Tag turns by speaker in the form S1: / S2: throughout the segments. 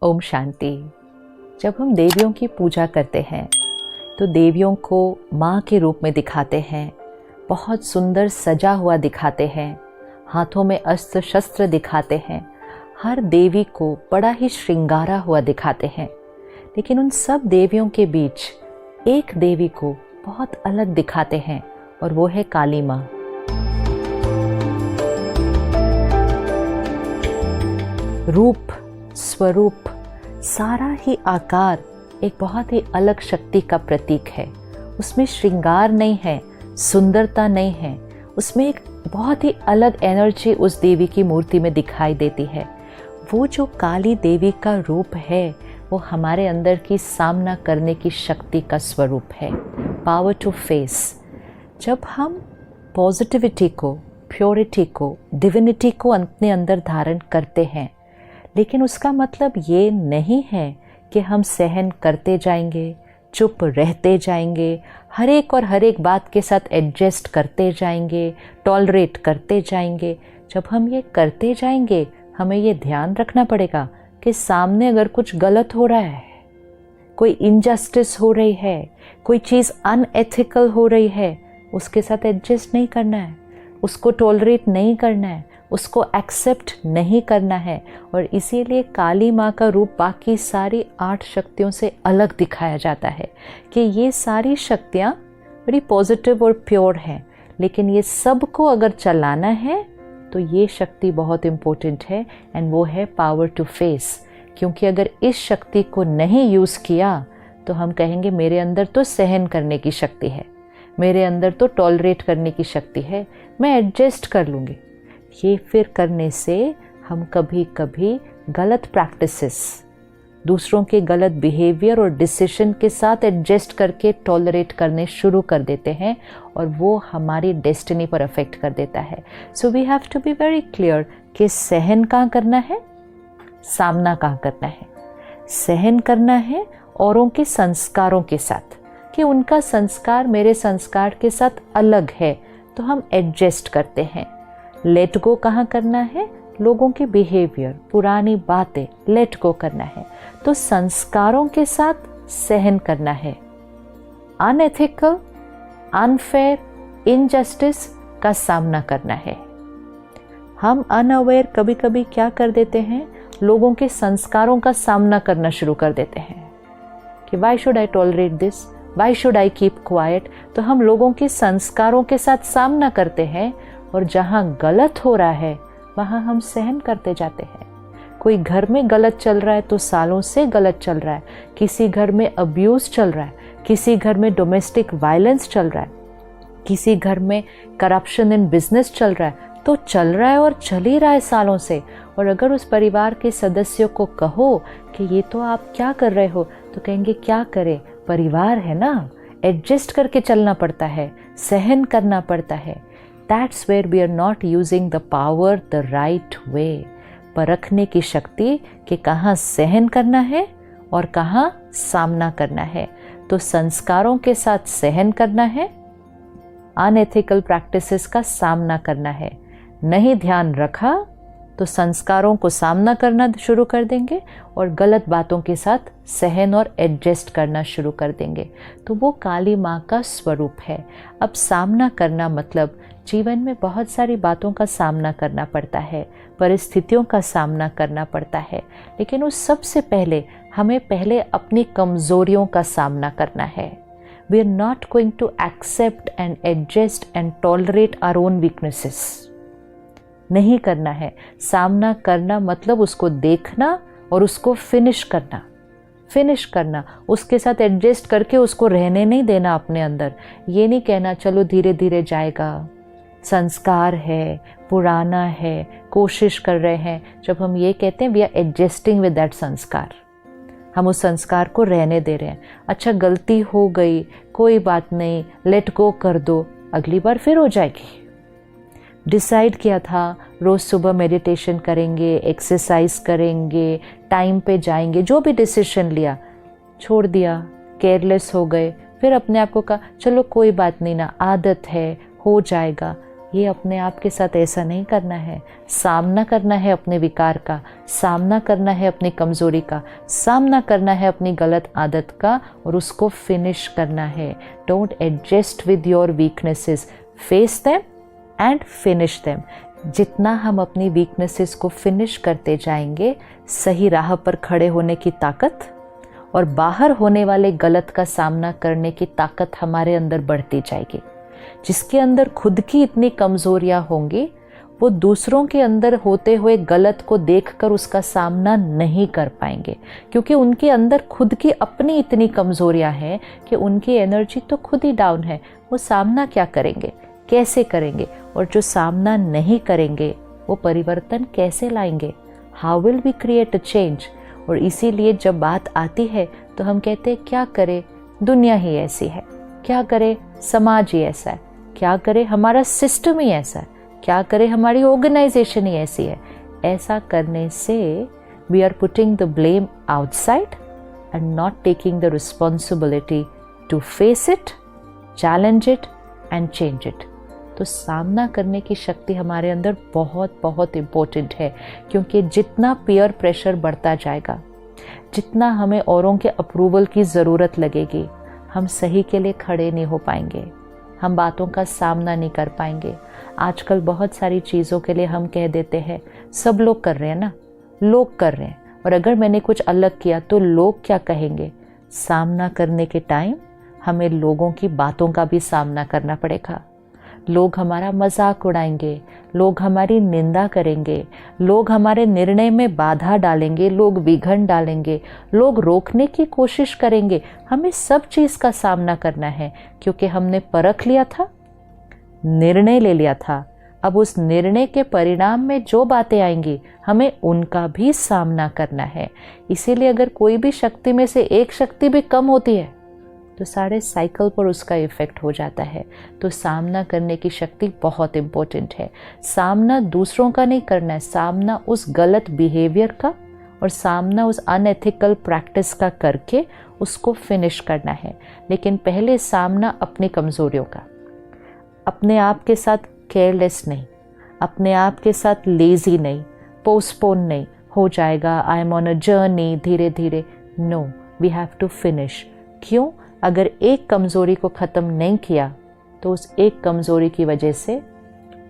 S1: ओम शांति। जब हम देवियों की पूजा करते हैं तो देवियों को माँ के रूप में दिखाते हैं, बहुत सुंदर सजा हुआ दिखाते हैं, हाथों में अस्त्र शस्त्र दिखाते हैं, हर देवी को बड़ा ही श्रृंगारा हुआ दिखाते हैं। लेकिन उन सब देवियों के बीच एक देवी को बहुत अलग दिखाते हैं और वो है काली माँ। रूप, स्वरूप, सारा ही आकार एक बहुत ही अलग शक्ति का प्रतीक है। उसमें श्रृंगार नहीं है, सुंदरता नहीं है, उसमें एक बहुत ही अलग एनर्जी उस देवी की मूर्ति में दिखाई देती है। वो जो काली देवी का रूप है वो हमारे अंदर की सामना करने की शक्ति का स्वरूप है, पावर टू फेस। जब हम पॉजिटिविटी को, प्योरिटी को, डिविनिटी को अपने अंदर धारण करते हैं, लेकिन उसका मतलब ये नहीं है कि हम सहन करते जाएंगे, चुप रहते जाएंगे, हर एक बात के साथ एडजस्ट करते जाएंगे, टॉलरेट करते जाएंगे। जब हम ये करते जाएंगे हमें ये ध्यान रखना पड़ेगा कि सामने अगर कुछ गलत हो रहा है, कोई इनजस्टिस हो रही है, कोई चीज़ अनएथिकल हो रही है, उसके साथ एडजस्ट नहीं करना है, उसको टॉलरेट नहीं करना है, उसको एक्सेप्ट नहीं करना है। और इसीलिए काली माँ का रूप बाकी सारी 8 शक्तियों से अलग दिखाया जाता है कि ये सारी शक्तियाँ बड़ी पॉजिटिव और प्योर हैं, लेकिन ये सब को अगर चलाना है तो ये शक्ति बहुत इम्पोर्टेंट है, एंड वो है पावर टू फेस। क्योंकि अगर इस शक्ति को नहीं यूज़ किया तो हम कहेंगे मेरे अंदर तो सहन करने की शक्ति है, मेरे अंदर तो टॉलरेट करने की शक्ति है, मैं एडजस्ट कर लूँगी। ये फिर करने से हम कभी कभी गलत प्रैक्टिसेस, दूसरों के गलत बिहेवियर और डिसीजन के साथ एडजस्ट करके टॉलरेट करने शुरू कर देते हैं और वो हमारी डेस्टिनी पर अफेक्ट कर देता है। So we have to be very clear कि सहन कहाँ करना है, सामना कहाँ करना है। सहन करना है औरों के संस्कारों के साथ, कि उनका संस्कार मेरे संस्कार के साथ अलग है तो हम एडजस्ट करते हैं। लेट गो कहाँ करना है, लोगों के बिहेवियर, पुरानी बातें लेट गो करना है। तो संस्कारों के साथ सहन करना है, अनएथिकल, अनफेयर, इनजस्टिस का सामना करना है। हम अनअवेयर कभी कभी क्या कर देते हैं, लोगों के संस्कारों का सामना करना शुरू कर देते हैं कि why should I tolerate this, why should I keep quiet. तो हम लोगों के संस्कारों के साथ सामना करते हैं और जहाँ गलत हो रहा है वहाँ हम सहन करते जाते हैं। कोई घर में गलत चल रहा है तो सालों से गलत चल रहा है, किसी घर में अब्यूज़ चल रहा है, किसी घर में डोमेस्टिक वायलेंस चल रहा है, किसी घर में करप्शन इन बिजनेस चल रहा है, तो चल रहा है और चल ही रहा है सालों से। और अगर उस परिवार के सदस्यों को कहो कि ये तो आप क्या कर रहे हो, तो कहेंगे क्या करें, परिवार है ना, एडजस्ट करके चलना पड़ता है, सहन करना पड़ता है। That's where we are not using the power the right way. परखने की शक्ति कि कहाँ सहन करना है और कहाँ सामना करना है। तो संस्कारों के साथ सहन करना है, अनएथिकल प्रैक्टिसेस का सामना करना है। नहीं ध्यान रखा तो संस्कारों को सामना करना शुरू कर देंगे और गलत बातों के साथ सहन और एडजस्ट करना शुरू कर देंगे। तो वो काली माँ का स्वरूप है। अब सामना करना मतलब जीवन में बहुत सारी बातों का सामना करना पड़ता है, परिस्थितियों का सामना करना पड़ता है, लेकिन उस सबसे पहले हमें पहले अपनी कमज़ोरियों का सामना करना है। We are not going to accept and adjust and tolerate our own weaknesses. नहीं करना है। सामना करना मतलब उसको देखना और उसको फिनिश करना, उसके साथ एडजस्ट करके उसको रहने नहीं देना अपने अंदर। ये नहीं कहना चलो धीरे धीरे जाएगा, संस्कार है, पुराना है, कोशिश कर रहे हैं। जब हम ये कहते हैं we are adjusting with that sanskar, हम उस संस्कार को रहने दे रहे हैं। अच्छा गलती हो गई, कोई बात नहीं, लेट गो कर दो, अगली बार फिर हो जाएगी। डिसाइड किया था रोज़ सुबह मेडिटेशन करेंगे, एक्सरसाइज करेंगे, टाइम पे जाएंगे, जो भी डिसीजन लिया छोड़ दिया, केयरलेस हो गए, फिर अपने आप को कहा चलो कोई बात नहीं ना, आदत है, हो जाएगा। ये अपने आप के साथ ऐसा नहीं करना है। सामना करना है अपने विकार का, सामना करना है अपनी कमज़ोरी का, सामना करना है अपनी गलत आदत का और उसको फिनिश करना है। Don't adjust with your weaknesses, face them and finish them. जितना हम अपनी वीकनेसेस को फिनिश करते जाएंगे, सही राह पर खड़े होने की ताकत और बाहर होने वाले गलत का सामना करने की ताकत हमारे अंदर बढ़ती जाएगी। जिसके अंदर खुद की इतनी कमज़ोरियाँ होंगी, वो दूसरों के अंदर होते हुए गलत को देखकर उसका सामना नहीं कर पाएंगे, क्योंकि उनके अंदर खुद की अपनी इतनी कमज़ोरियाँ हैं कि उनकी एनर्जी तो खुद ही डाउन है। वो सामना क्या करेंगे, कैसे करेंगे? और जो सामना नहीं करेंगे वो परिवर्तन कैसे लाएंगे? How will we create a change? और इसीलिए जब बात आती है तो हम कहते हैं क्या करें, दुनिया ही ऐसी है, क्या करे समाज ही ऐसा है, क्या करे हमारा सिस्टम ही ऐसा है, क्या करे हमारी ऑर्गेनाइजेशन ही ऐसी है। ऐसा करने से we are putting the blame outside and not taking the responsibility to face it, challenge it and change it. तो सामना करने की शक्ति हमारे अंदर बहुत बहुत इम्पोर्टेंट है, क्योंकि जितना पीयर प्रेशर बढ़ता जाएगा, जितना हमें औरों के अप्रूवल की ज़रूरत लगेगी, हम सही के लिए खड़े नहीं हो पाएंगे, हम बातों का सामना नहीं कर पाएंगे। आजकल बहुत सारी चीज़ों के लिए हम कह देते हैं सब लोग कर रहे हैं ना, लोग कर रहे हैं, और अगर मैंने कुछ अलग किया तो लोग क्या कहेंगे। सामना करने के टाइम हमें लोगों की बातों का भी सामना करना पड़ेगा। लोग हमारा मजाक उड़ाएंगे, लोग हमारी निंदा करेंगे, लोग हमारे निर्णय में बाधा डालेंगे, लोग विघन डालेंगे, लोग रोकने की कोशिश करेंगे। हमें सब चीज़ का सामना करना है, क्योंकि हमने परख लिया था, निर्णय ले लिया था। अब उस निर्णय के परिणाम में जो बातें आएंगी हमें उनका भी सामना करना है। इसीलिए अगर कोई भी शक्ति में से एक शक्ति भी कम होती है तो सारे साइकिल पर उसका इफ़ेक्ट हो जाता है। तो सामना करने की शक्ति बहुत इम्पोर्टेंट है। सामना दूसरों का नहीं करना है, सामना उस गलत बिहेवियर का और सामना उस अनएथिकल प्रैक्टिस का करके उसको फिनिश करना है। लेकिन पहले सामना अपनी कमज़ोरियों का, अपने आप के साथ केयरलेस नहीं, अपने आप के साथ लेज़ी नहीं, पोस्टपोन नहीं, हो जाएगा, I am on a journey, धीरे धीरे। No, we have to finish. क्यों? अगर एक कमज़ोरी को ख़त्म नहीं किया तो उस एक कमज़ोरी की वजह से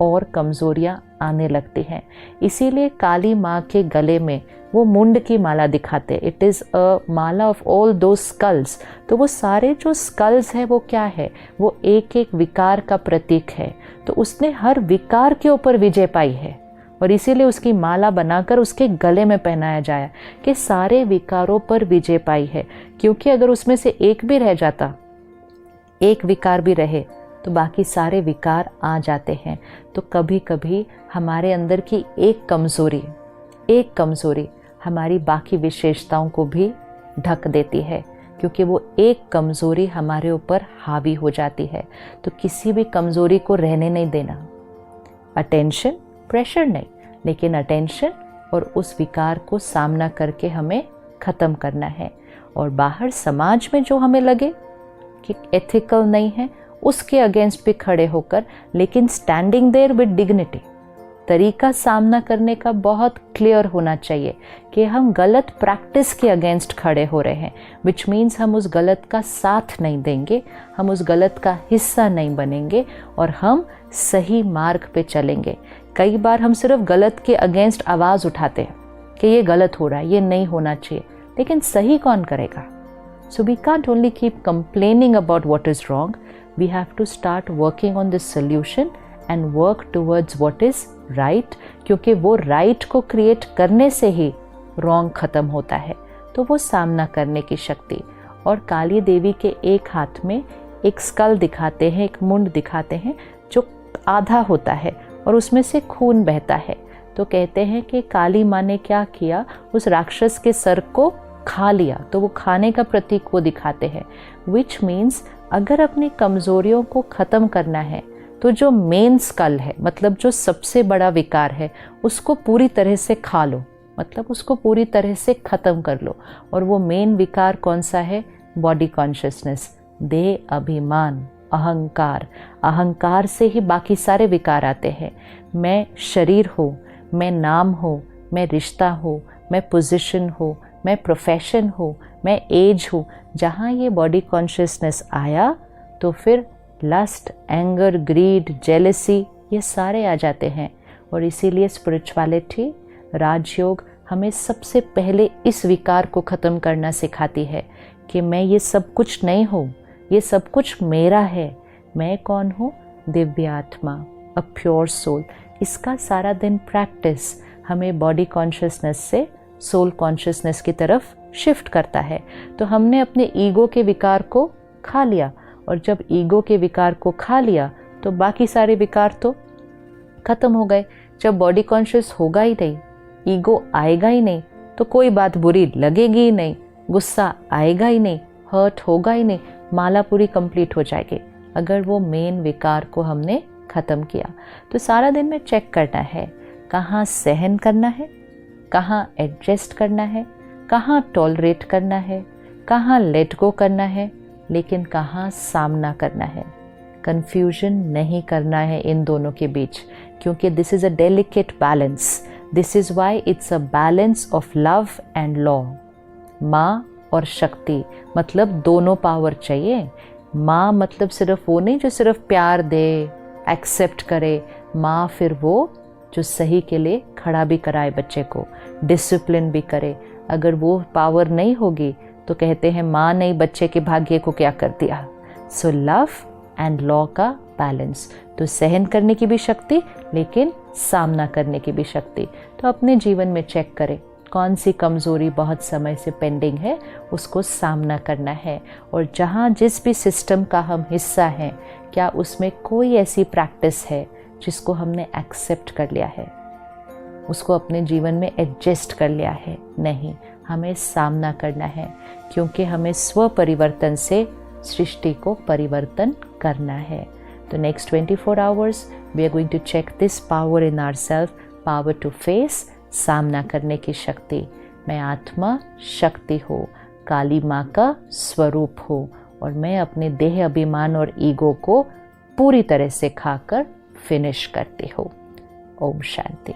S1: और कमज़ोरियाँ आने लगती हैं। इसीलिए काली माँ के गले में वो मुंड की माला दिखाते, it is a Mala of all दो स्कल्स। तो वो सारे जो स्कल्स हैं वो क्या है, वो एक एक विकार का प्रतीक है। तो उसने हर विकार के ऊपर विजय पाई है और इसीलिए उसकी माला बनाकर उसके गले में पहनाया जाया कि सारे विकारों पर विजय पाई है। क्योंकि अगर उसमें से एक भी रह जाता, एक विकार भी रहे, तो बाकी सारे विकार आ जाते हैं। तो कभी कभी हमारे अंदर की एक कमज़ोरी हमारी बाकी विशेषताओं को भी ढक देती है, क्योंकि वो एक कमज़ोरी हमारे ऊपर हावी हो जाती है। तो किसी भी कमज़ोरी को रहने नहीं देना। अटेंशन, प्रेशर नहीं, लेकिन अटेंशन और उस विकार को सामना करके हमें ख़त्म करना है। और बाहर समाज में जो हमें लगे कि एथिकल नहीं है, उसके अगेंस्ट भी खड़े होकर, लेकिन स्टैंडिंग देयर विद डिग्निटी। तरीका सामना करने का बहुत क्लियर होना चाहिए कि हम गलत प्रैक्टिस के अगेंस्ट खड़े हो रहे हैं, विच मीन्स हम उस गलत का साथ नहीं देंगे, हम उस गलत का हिस्सा नहीं बनेंगे और हम सही मार्ग पे चलेंगे। कई बार हम सिर्फ गलत के अगेंस्ट आवाज़ उठाते हैं कि ये गलत हो रहा है, ये नहीं होना चाहिए, लेकिन सही कौन करेगा? So we can't only keep complaining about what is wrong, we have to start working on this solution and work towards what is right, क्योंकि वो राइट को क्रिएट करने से ही रॉन्ग ख़त्म होता है। तो वो सामना करने की शक्ति। और काली देवी के एक हाथ में एक स्कल दिखाते हैं, एक मुंड दिखाते हैं जो आधा होता है और उसमें से खून बहता है। तो कहते हैं कि काली माँ ने क्या किया, उस राक्षस के सर को खा लिया। तो वो खाने का प्रतीक वो दिखाते हैं, विच मीन्स अगर अपनी कमज़ोरियों को ख़त्म करना है तो जो मेन स्कल है, मतलब जो सबसे बड़ा विकार है, उसको पूरी तरह से खा लो, मतलब उसको पूरी तरह से ख़त्म कर लो। और वो मेन विकार कौन सा है? बॉडी कॉन्शियसनेस, देह अभिमान। अहंकार। अहंकार से ही बाकी सारे विकार आते हैं। मैं शरीर हूँ, मैं नाम हूँ, मैं रिश्ता हूँ, मैं पोजीशन हूँ, मैं प्रोफेशन हूँ, मैं एज हूँ। जहाँ ये बॉडी कॉन्शियसनेस आया तो फिर लस्ट, एंगर, ग्रीड, जेलसी ये सारे आ जाते हैं। और इसीलिए स्पिरिचुअलिटी, राजयोग हमें सबसे पहले इस विकार को ख़त्म करना सिखाती है कि मैं ये सब कुछ नहीं हूँ, ये सब कुछ मेरा है। मैं कौन हूँ? दिव्य आत्मा, अ प्योर सोल। इसका सारा दिन प्रैक्टिस हमें बॉडी कॉन्शियसनेस से सोल कॉन्शियसनेस की तरफ शिफ्ट करता है। तो हमने अपने ईगो के विकार को खा लिया, और जब ईगो के विकार को खा लिया तो बाकी सारे विकार तो ख़त्म हो गए। जब बॉडी कॉन्शियस होगा ही नहीं, ईगो आएगा ही नहीं, तो कोई बात बुरी लगेगी ही नहीं, गुस्सा आएगा ही नहीं, हर्ट होगा ही नहीं, माला पूरी कंप्लीट हो जाएगी अगर वो मेन विकार को हमने ख़त्म किया। तो सारा दिन में चेक करना है कहाँ सहन करना है, कहाँ एडजस्ट करना है, कहाँ टॉलरेट करना है, कहाँ लेट गो करना है, लेकिन कहाँ सामना करना है। कंफ्यूजन नहीं करना है इन दोनों के बीच, क्योंकि this is a delicate balance. This is why it's a balance of love and law. माँ और शक्ति मतलब दोनों पावर चाहिए। माँ मतलब सिर्फ वो नहीं जो सिर्फ प्यार दे, एक्सेप्ट करे। माँ फिर वो जो सही के लिए खड़ा भी कराए, बच्चे को डिसिप्लिन भी करे। अगर वो पावर नहीं होगी तो कहते हैं माँ ने बच्चे के भाग्य को क्या कर दिया। सो लव एंड लॉ का बैलेंस, तो सहन करने की भी शक्ति लेकिन सामना करने की भी शक्ति। तो अपने जीवन में चेक करें कौन सी कमज़ोरी बहुत समय से पेंडिंग है, उसको सामना करना है। और जहाँ जिस भी सिस्टम का हम हिस्सा हैं, क्या उसमें कोई ऐसी प्रैक्टिस है जिसको हमने एक्सेप्ट कर लिया है, उसको अपने जीवन में एडजस्ट कर लिया है? नहीं, हमें सामना करना है, क्योंकि हमें स्व परिवर्तन से सृष्टि को परिवर्तन करना है। तो next 24 hours we are going to check this power in ourself, power to face, सामना करने की शक्ति। मैं आत्मा शक्ति हूँ, काली माँ का स्वरूप हूँ, और मैं अपने देह अभिमान और ईगो को पूरी तरह से खाकर फिनिश करती हूँ। ओम शांति।